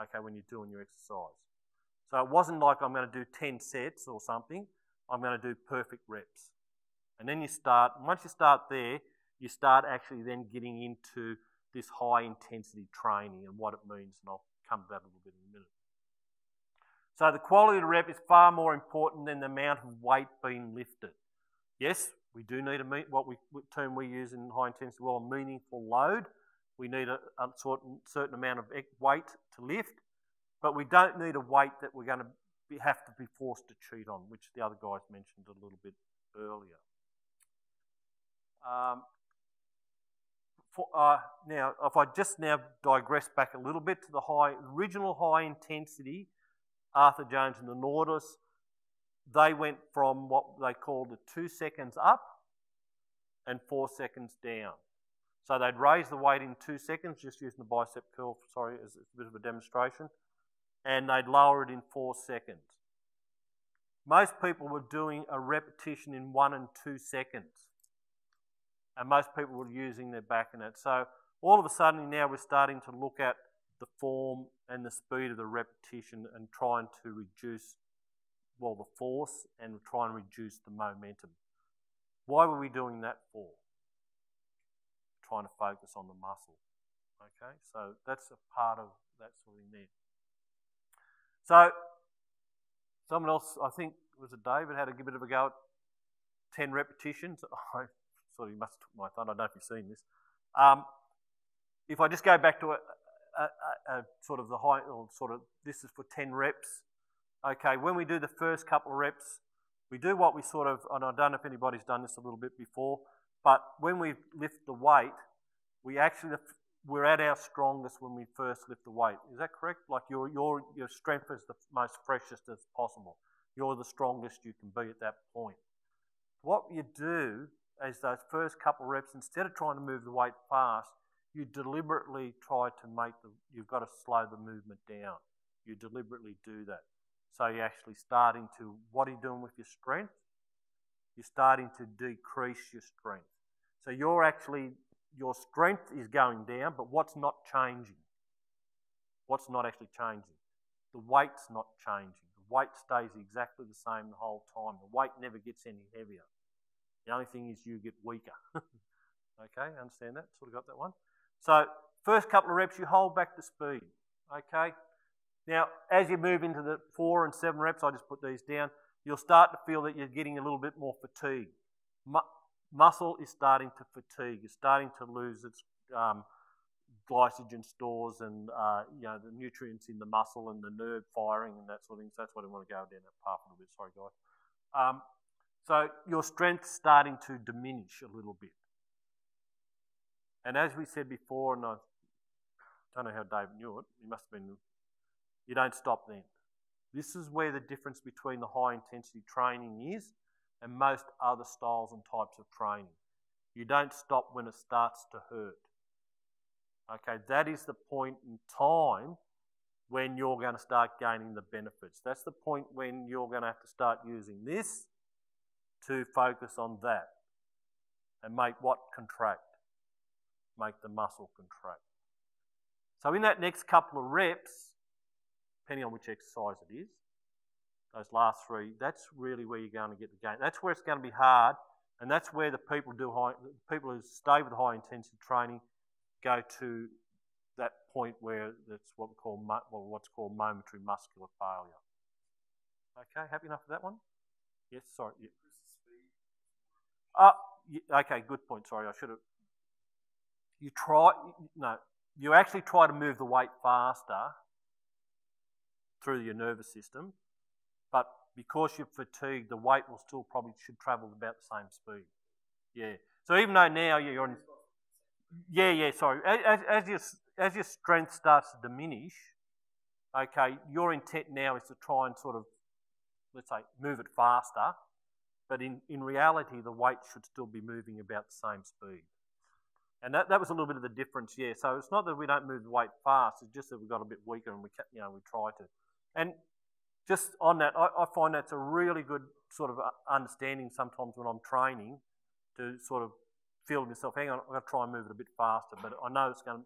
okay, when you're doing your exercise. So it wasn't like I'm going to do 10 sets or something. I'm going to do perfect reps. And then you start, once you start there, you start actually then getting into this high intensity training and what it means, and I'll come to that a little bit in a minute. So the quality of the rep is far more important than the amount of weight being lifted. Yes, we do need what term we use in high intensity, well, meaningful load. We need a certain amount of weight to lift, but we don't need a weight that we're going to have to be forced to cheat on, which the other guys mentioned a little bit earlier. Now, if I just now digress back a little bit to the original high intensity, Arthur Jones and the Nautilus, they went from what they called the 2 seconds up and 4 seconds down. So they'd raise the weight in 2 seconds, just using the bicep curl, sorry, as a bit of a demonstration, and they'd lower it in 4 seconds. Most people were doing a repetition in 1 and 2 seconds. And most people were using their back in it. So all of a sudden now we're starting to look at the form and the speed of the repetition and trying to reduce, well, the force and trying to reduce the momentum. Why were we doing that for? Trying to focus on the muscle. Okay, so that's a part of that sort of thing there. So someone else, I think, was it David, had a bit of a go at 10 repetitions. Sorry, you must have took my thunder. I don't know if you've seen this. If I just go back to a sort of the high, or sort of, this is for 10 reps. Okay, when we do the first couple of reps, we do what we sort of, and I don't know if anybody's done this a little bit before, but when we lift the weight, we're at our strongest when we first lift the weight. Is that correct? Like your strength is the most freshest as possible. You're the strongest you can be at that point. What you do is those first couple of reps, instead of trying to move the weight fast, you deliberately try to you've got to slow the movement down. You deliberately do that. So you're actually starting to, what are you doing with your strength? You're starting to decrease your strength. So your strength is going down, but what's not changing? What's not actually changing? The weight's not changing. The weight stays exactly the same the whole time. The weight never gets any heavier. The only thing is you get weaker. Okay, understand that? Sort of got that one? So first couple of reps, you hold back the speed. Okay? Now, as you move into the 4 and 7 reps, I just put these down, you'll start to feel that you're getting a little bit more fatigue. Muscle is starting to fatigue. It's starting to lose its glycogen stores and the nutrients in the muscle and the nerve firing and that sort of thing. So that's what I want to go down that path a little bit. Sorry, guys. So your strength's starting to diminish a little bit. And as we said before, and I don't know how David knew it, he must have been, you don't stop then. This is where the difference between the high intensity training is and most other styles and types of training. You don't stop when it starts to hurt. Okay, that is the point in time when you're going to start gaining the benefits. That's the point when you're going to have to start using this to focus on that and make what contract? Make the muscle contract. So in that next couple of reps, depending on which exercise it is, those last 3, that's really where you're going to get the gain. That's where it's going to be hard, and that's where the people who stay with high intensity training go to that point where that's what we call what's called momentary muscular failure. Okay, happy enough with that one? Yes, sorry. Yeah. Okay, good point. Sorry, I should have. You actually try to move the weight faster through your nervous system, but because you're fatigued, the weight will still probably should travel about the same speed. Yeah. So even though now you're on, sorry. As your strength starts to diminish, okay, your intent now is to try and sort of, let's say, move it faster, but in reality, the weight should still be moving about the same speed. And that was a little bit of the difference, yeah. So it's not that we don't move the weight fast, it's just that we got a bit weaker and we try to. And just on that, I find that's a really good sort of understanding sometimes when I'm training to sort of feel myself, hang on, I've got to try and move it a bit faster, but I know it's going to,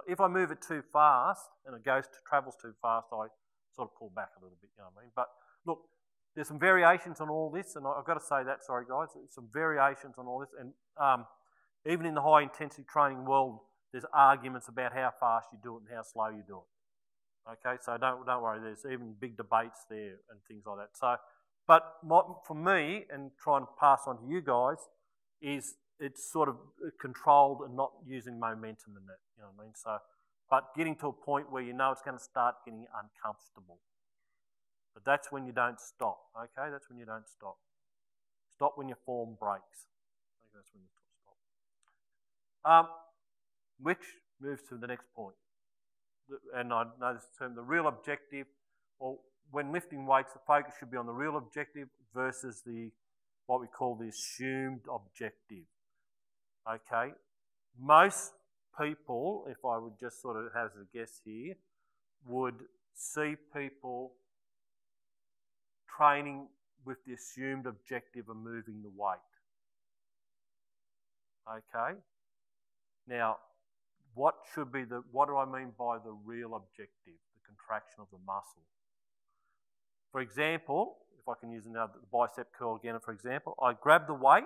If I move it too fast and it travels too fast, I sort of pull back a little bit, you know what I mean? But look, there's some variations on all this, and I've got to say that, sorry guys, there's some variations on all this, and even in the high intensity training world, there's arguments about how fast you do it and how slow you do it. Okay, so don't worry, there's even big debates there and things like that. So, but for me, and trying to pass on to you guys, is it's sort of controlled and not using momentum in that, you know what I mean? So, but getting to a point where you know it's going to start getting uncomfortable. But that's when you don't stop, okay? That's when you don't stop. Stop when your form breaks. Okay, that's when you stop. Which moves to the next point. And I know this term, the real objective, or when lifting weights, the focus should be on the real objective versus what we call the assumed objective. Okay? Most people, if I would just sort of have a guess here, would see people training with the assumed objective of moving the weight. Okay? Now, what do I mean by the real objective, the contraction of the muscle? For example, if I can use the bicep curl again, for example, I grab the weight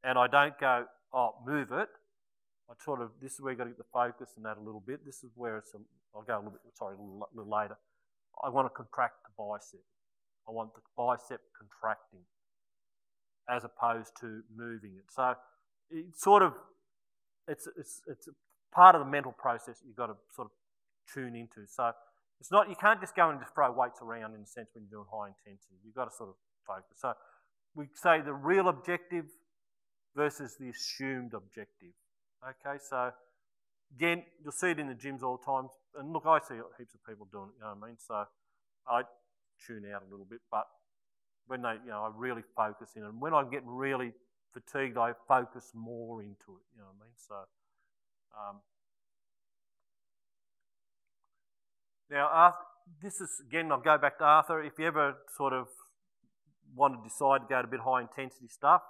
and I don't go, oh, move it. This is where you've got to get the focus and that a little bit. This is where I'll go a little later. I want to contract the bicep. I want the bicep contracting as opposed to moving it. So it's sort of, it's part of the mental process you've got to sort of tune into. So it's not, you can't just go and just throw weights around in a sense when you're doing high intensity. You've got to sort of focus. So we say the real objective versus the assumed objective. Okay, so again, you'll see it in the gyms all the time. And look, I see heaps of people doing it, you know what I mean? So I tune out a little bit, but when I really focus in. And when I'm getting really fatigued, I focus more into it, you know what I mean? So, now, this is, again, I'll go back to Arthur. If you ever sort of want to decide to go to a bit high intensity stuff,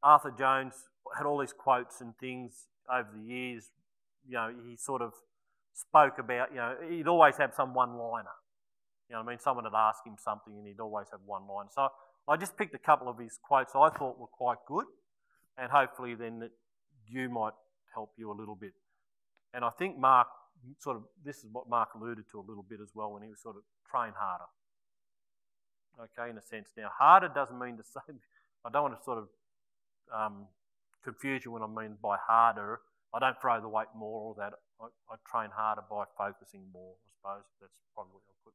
Arthur Jones had all these quotes and things over the years. You know, he sort of spoke about, he'd always have some one-liner. You know what I mean? Someone would ask him something and he'd always have one line. So I just picked a couple of his quotes I thought were quite good, and hopefully then you might help you a little bit. And I think Mark this is what Mark alluded to a little bit as well when he was sort of train harder. Okay, in a sense. Now, harder doesn't mean the same. I don't want to sort of confuse you when I mean by harder. I don't throw the weight more or that. I train harder by focusing more, I suppose. That's probably what I'll put.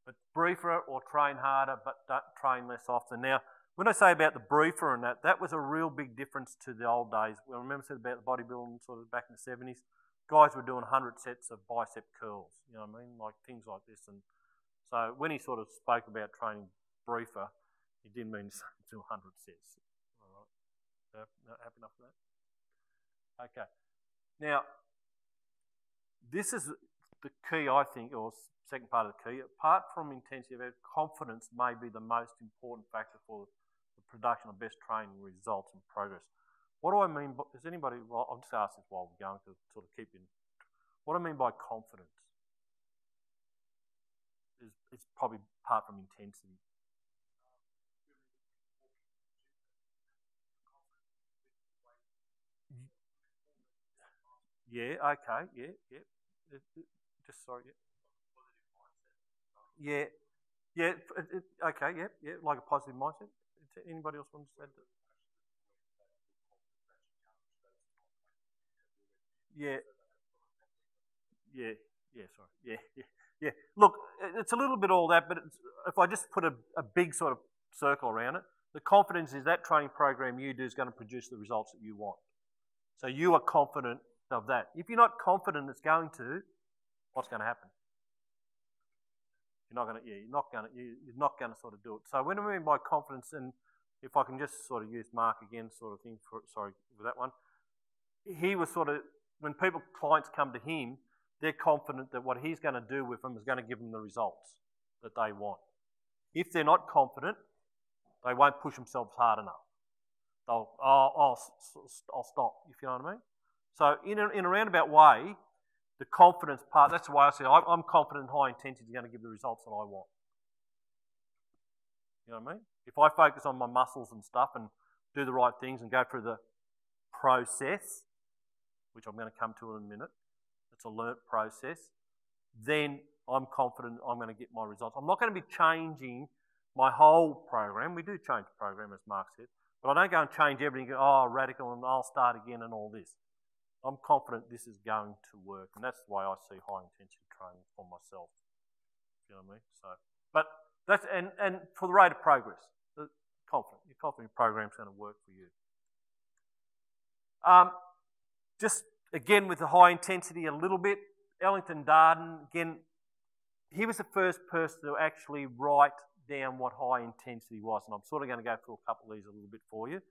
But briefer or train harder, but don't train less often. Now, when I say about the briefer and that was a real big difference to the old days. I remember I said about the bodybuilding sort of back in the 70s. Guys were doing 100 sets of bicep curls, you know what I mean? Like things like this. And so when he sort of spoke about training briefer, he didn't mean to do 100 sets. All right. So, happy enough with that? Okay. Now, this is the key, I think, or second part of the key. Apart from intensity, confidence may be the most important factor for the production of best training results and progress. What do I mean by, does anybody, well, I'll just ask this while we're going to sort of keep in. What do I mean by confidence? It's probably apart from intensity. Yeah, okay, yeah. Just sorry, yeah. Yeah, okay, yeah, like a positive mindset. Anybody else want to add that? Yeah, sorry. Yeah. Look, it's a little bit all that, but if I just put a big sort of circle around it, the confidence is that training program you do is going to produce the results that you want. So you are confident of that. If you're not confident it's going to, what's going to happen? You're not going to sort of do it. So when I mean by confidence, and if I can just sort of use Mark again, sort of thing with that one, he was sort of, when clients come to him, they're confident that what he's going to do with them is going to give them the results that they want. If they're not confident, they won't push themselves hard enough. I'll stop, if you know what I mean. So in a roundabout way, the confidence part, that's why I say I'm confident high intensity is going to give the results that I want. You know what I mean? If I focus on my muscles and stuff and do the right things and go through the process, which I'm going to come to in a minute, it's a learnt process, then I'm confident I'm going to get my results. I'm not going to be changing my whole program. We do change the program, as Mark said, but I don't go and change everything, radical, and I'll start again and all this. I'm confident this is going to work, and that's the way I see high intensity training for myself. You know what I mean? So, but that's and for the rate of progress, you're confident your program's going to work for you. Just again with the high intensity a little bit, Ellington Darden, again, he was the first person to actually write down what high intensity was, and I'm sort of going to go through a couple of these a little bit for you.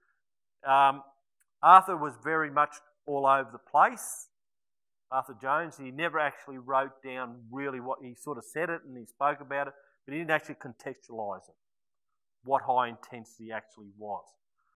Arthur was very much all over the place. Arthur Jones, he never actually wrote down really what, he sort of said it and he spoke about it, but he didn't actually contextualise it, what high intensity actually was.